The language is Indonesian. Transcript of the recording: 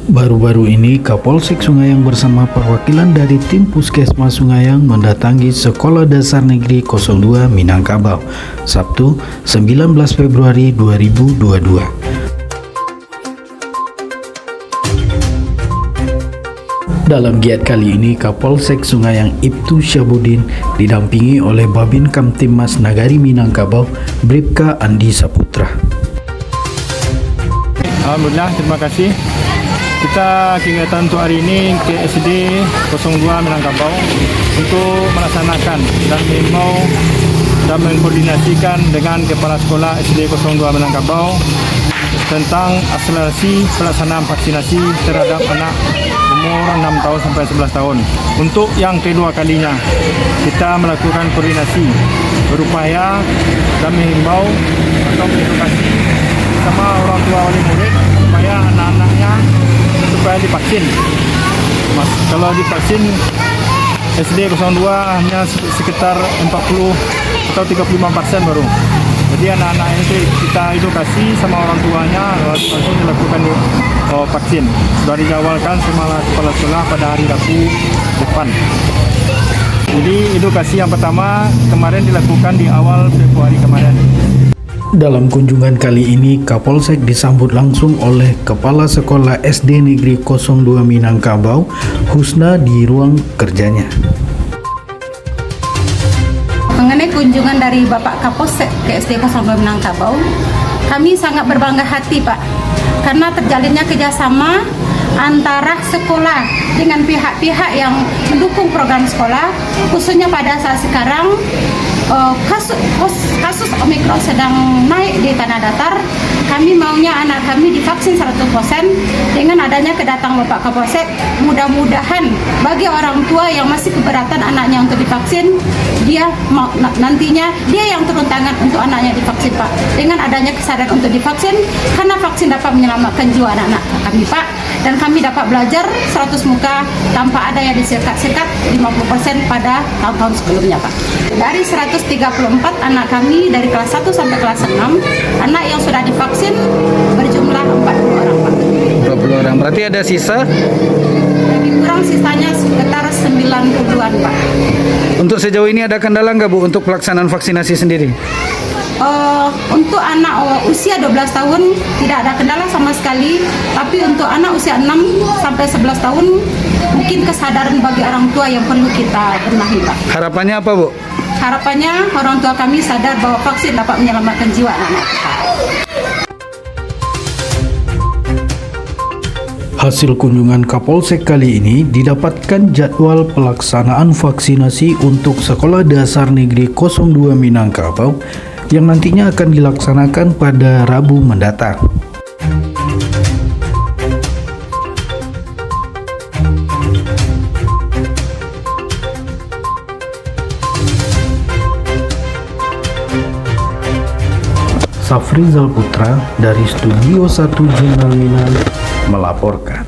Baru-baru ini Kapolsek Sungayang bersama perwakilan dari tim Puskesmas Sungayang mendatangi Sekolah Dasar Negeri 02 Minangkabau, Sabtu 19 Februari 2022. Dalam giat kali ini, Kapolsek Sungayang Ibtu Syabudin didampingi oleh Babin Kamtibmas Nagari Minangkabau, Bribka Andi Saputra. Alhamdulillah, terima kasih. Kita kegiatan untuk hari ini ke SD 02 Minangkabau untuk melaksanakan dan mengimbau dan mengkoordinasikan dengan Kepala Sekolah SD 02 Minangkabau tentang akselerasi pelaksanaan vaksinasi terhadap anak umur 6 tahun sampai 11 tahun. Untuk yang kedua kalinya, kita melakukan koordinasi berupaya dan mengimbau atau mengedukasi sama orang tua wali murid supaya anak-anaknya supaya divaksin. Kalau divaksin SD 02 hanya sekitar 40 atau 35% baru. Jadi anak-anak ini kita edukasi sama orang tuanya langsung dilakukan vaksin. Sudah dijadwalkan sama kepala sekolah pada hari Rabu depan. Jadi edukasi yang pertama kemarin dilakukan di awal Februari kemarin. Dalam kunjungan kali ini, Kapolsek disambut langsung oleh Kepala Sekolah SD Negeri 02 Minangkabau, Husna, di ruang kerjanya. Mengenai kunjungan dari Bapak Kapolsek ke SD 02 Minangkabau, kami sangat berbangga hati, Pak, karena terjalinnya kerjasama antara sekolah dengan pihak-pihak yang mendukung program sekolah, khususnya pada saat sekarang kasus Omikron sedang naik di tanah datar. Kami maunya anak kami divaksin 100%. Dengan adanya kedatangan Bapak Kapolsek, mudah-mudahan bagi orang tua yang masih keberatan anaknya untuk divaksin, dia nantinya dia yang turun tangan untuk anaknya divaksin, Pak. Dengan adanya kesadaran untuk divaksin, karena vaksin dapat menyelamatkan jiwa anak-anak kami, Pak. Dan kami dapat belajar 100 muka tanpa ada yang disikat-sikat 50% pada tahun-tahun sebelumnya, Pak. Dari 134 anak kami dari kelas 1 sampai kelas 6, anak yang sudah divaksin berjumlah 40 orang, Pak. 20 orang, berarti ada sisa? Lebih kurang sisanya sekitar 90-an, Pak. Untuk sejauh ini ada kendala nggak, Bu, untuk pelaksanaan vaksinasi sendiri? Untuk anak usia 12 tahun tidak ada kendala sama sekali, tapi untuk anak usia 6 sampai 11 tahun mungkin kesadaran bagi orang tua yang perlu kita benahi, Pak. Harapannya apa, Bu? Harapannya orang tua kami sadar bahwa vaksin dapat menyelamatkan jiwa anak-anak kita. Hasil kunjungan Kapolsek kali ini didapatkan jadwal pelaksanaan vaksinasi untuk Sekolah Dasar Negeri 02 Minangkabau yang nantinya akan dilaksanakan pada Rabu mendatang. Safrizal Putra dari Studio 1 Jurnal Minang melaporkan.